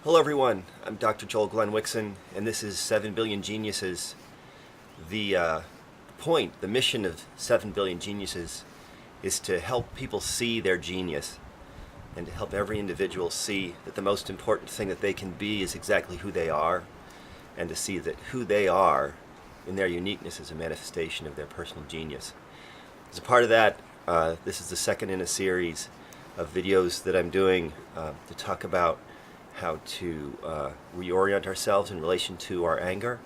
Hello everyone, I'm Dr. Joel Glenn Wixson, and this is 7 Billion Geniuses. The point, the mission of 7 Billion Geniuses is to help people see their genius and to help every individual see that the most important thing that they can be is exactly who they are, and to see that who they are in their uniqueness is a manifestation of their personal genius. As a part of that, this is the second in a series of videos that I'm doing to talk about how to reorient ourselves in relation to our anger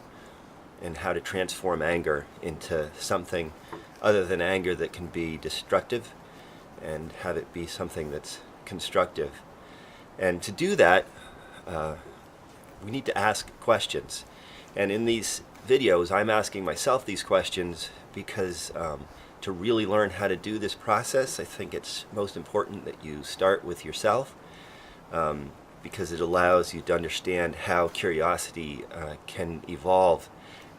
and how to transform anger into something other than anger that can be destructive and have it be something that's constructive. And to do that, we need to ask questions. And in these videos, I'm asking myself these questions because to really learn how to do this process, I think it's most important that you start with yourself. Because it allows you to understand how curiosity can evolve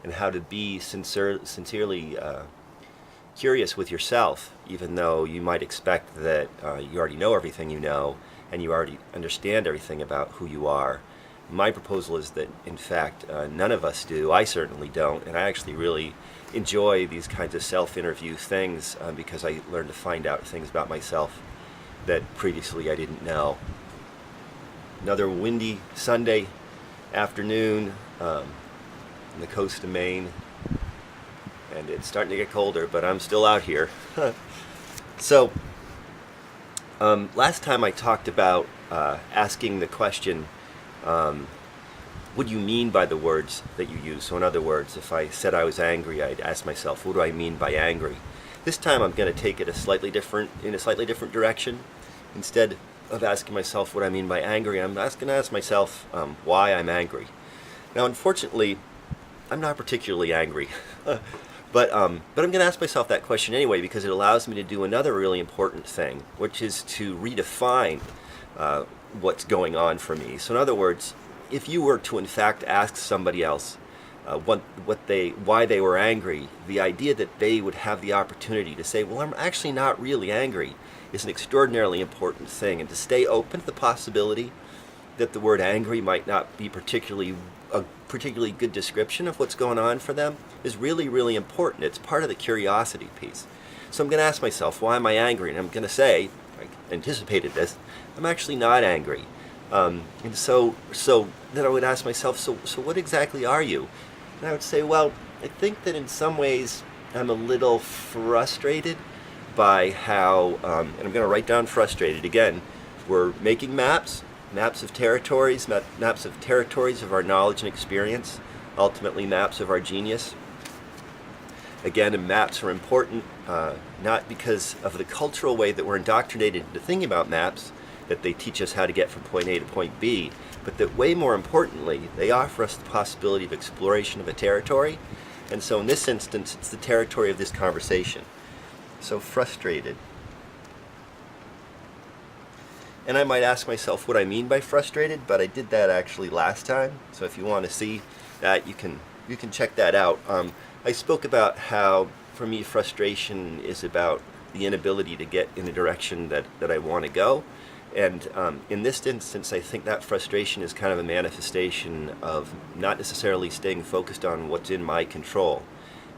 and how to be sincerely curious with yourself, even though you might expect that you already know everything you know and you already understand everything about who you are. My proposal is that, in fact, none of us do. I certainly don't, and I actually really enjoy these kinds of self-interview things because I learn to find out things about myself that previously I didn't know. Another windy Sunday afternoon on the coast of Maine, and it's starting to get colder, but I'm still out here. So, last time I talked about asking the question, what do you mean by the words that you use? So in other words, if I said I was angry, I'd ask myself, what do I mean by angry? This time I'm going to take it in a slightly different direction. Instead of asking myself what I mean by angry, I'm going to ask myself why I'm angry. Now, unfortunately, I'm not particularly angry, but I'm going to ask myself that question anyway because it allows me to do another really important thing, which is to redefine what's going on for me. So in other words, if you were to in fact ask somebody else why they were angry, the idea that they would have the opportunity to say, well, I'm actually not really angry, is an extraordinarily important thing. And to stay open to the possibility that the word angry might not be a particularly good description of what's going on for them is really, really important. It's part of the curiosity piece. So I'm going to ask myself, why am I angry? And I'm going to say, I anticipated this, I'm actually not angry. And so then I would ask myself, so what exactly are you? And I would say, well, I think that in some ways I'm a little frustrated by how, and I'm going to write down frustrated again, we're making maps of territories, maps of territories of our knowledge and experience, ultimately maps of our genius. Again, maps are important, not because of the cultural way that we're indoctrinated into thinking about maps, that they teach us how to get from point A to point B, but that way more importantly, they offer us the possibility of exploration of a territory. And so in this instance, it's the territory of this conversation. So frustrated. And I might ask myself what I mean by frustrated, but I did that actually last time. So if you want to see that, you can check that out. I spoke about how, for me, frustration is about the inability to get in the direction that I want to go. And in this instance, I think that frustration is kind of a manifestation of not necessarily staying focused on what's in my control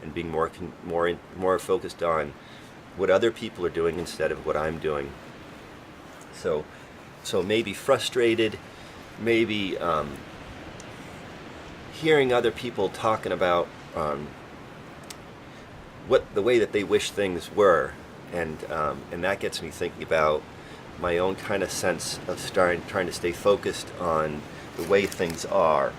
and being more focused on what other people are doing instead of what I'm doing. So maybe frustrated, maybe hearing other people talking about the way that they wish things were, and that gets me thinking about my own kind of sense of trying to stay focused on the way things are.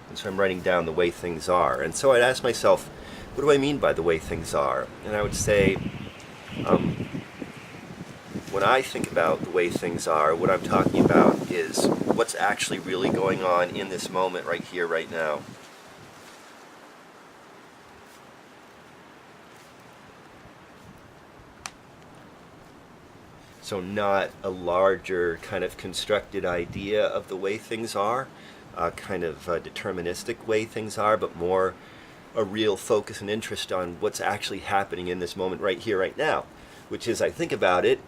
And so I'm writing down the way things are. And so I'd ask myself, what do I mean by the way things are? And I would say, when I think about the way things are, what I'm talking about is what's actually really going on in this moment right here, right now. So not a larger kind of constructed idea of the way things are, kind of a deterministic way things are, but more a real focus and interest on what's actually happening in this moment right here, right now. Which is, I think about it,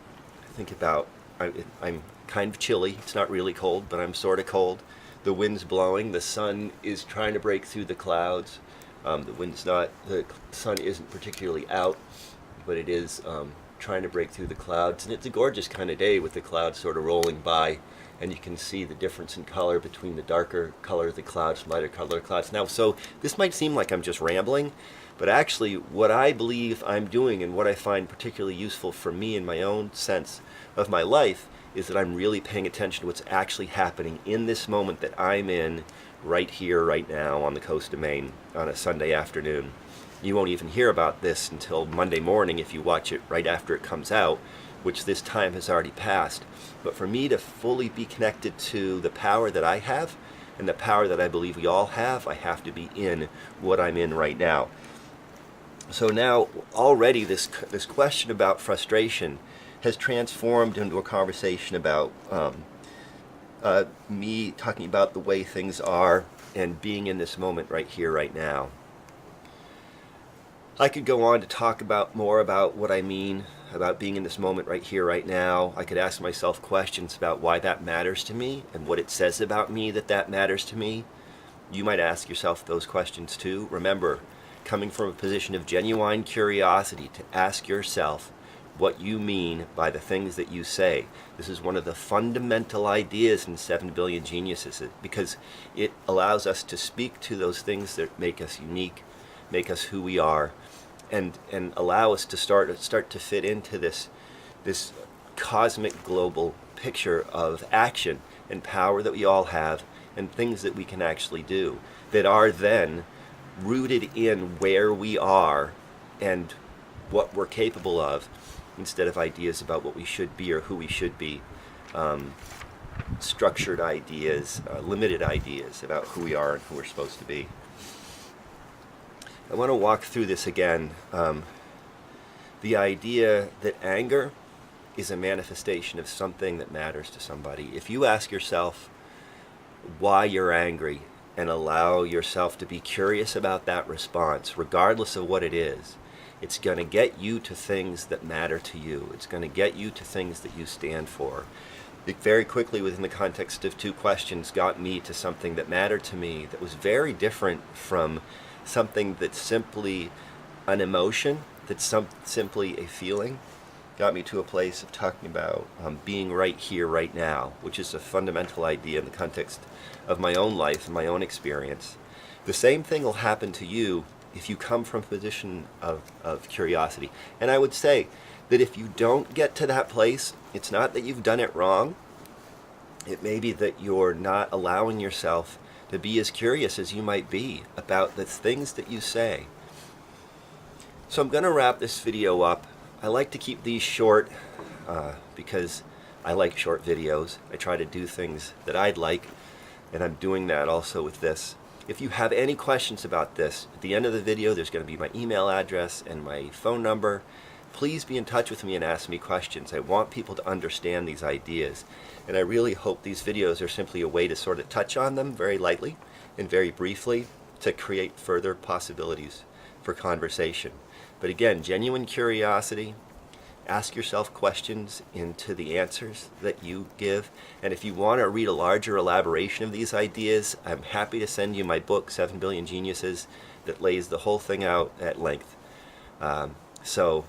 I think about I'm kind of chilly. It's not really cold, but I'm sort of cold. The wind's blowing. The sun is trying to break through the clouds. The sun isn't particularly out, but it is trying to break through the clouds. And it's a gorgeous kind of day with the clouds sort of rolling by, and you can see the difference in color between the darker color of the clouds, lighter color of the clouds. Now, so this might seem like I'm just rambling, but actually what I believe I'm doing and what I find particularly useful for me in my own sense of my life is that I'm really paying attention to what's actually happening in this moment that I'm in right here, right now on the coast of Maine on a Sunday afternoon. You won't even hear about this until Monday morning if you watch it right after it comes out, which this time has already passed. But for me to fully be connected to the power that I have and the power that I believe we all have, I have to be in what I'm in right now. So now already this question about frustration has transformed into a conversation about me talking about the way things are and being in this moment right here, right now. I could go on to talk more about what I mean about being in this moment right here, right now. I could ask myself questions about why that matters to me and what it says about me that matters to me. You might ask yourself those questions too. Remember, coming from a position of genuine curiosity to ask yourself what you mean by the things that you say. This is one of the fundamental ideas in 7 Billion Geniuses, because it allows us to speak to those things that make us unique, make us who we are, and allow us to start to fit into this cosmic global picture of action and power that we all have and things that we can actually do that are then rooted in where we are and what we're capable of, instead of ideas about what we should be or who we should be, structured ideas, limited ideas about who we are and who we're supposed to be. I want to walk through this again. The idea that anger is a manifestation of something that matters to somebody. If you ask yourself why you're angry and allow yourself to be curious about that response, regardless of what it is, it's going to get you to things that matter to you. It's going to get you to things that you stand for. It very quickly, within the context of 2 questions, got me to something that mattered to me that was very different from something that's simply an emotion, that's simply a feeling. Got me to a place of talking about being right here, right now, which is a fundamental idea in the context of my own life and my own experience. The same thing will happen to you if you come from a position of curiosity. And I would say that if you don't get to that place, it's not that you've done it wrong. It may be that you're not allowing yourself to be as curious as you might be about the things that you say. So I'm going to wrap this video up. I like to keep these short because I like short videos. I try to do things that I'd like, and I'm doing that also with this. If you have any questions about this, at the end of the video there's going to be my email address and my phone number. Please be in touch with me and ask me questions. I want people to understand these ideas, and I really hope these videos are simply a way to sort of touch on them very lightly and very briefly to create further possibilities for conversation. But again, genuine curiosity, ask yourself questions into the answers that you give. And if you want to read a larger elaboration of these ideas, I'm happy to send you my book, 7 Billion Geniuses, that lays the whole thing out at length. So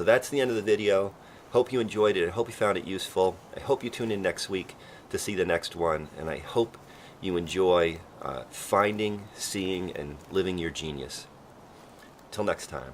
that's the end of the video. Hope you enjoyed it. I hope you found it useful. I hope you tune in next week to see the next one. And I hope you enjoy finding, seeing, and living your genius. Till next time.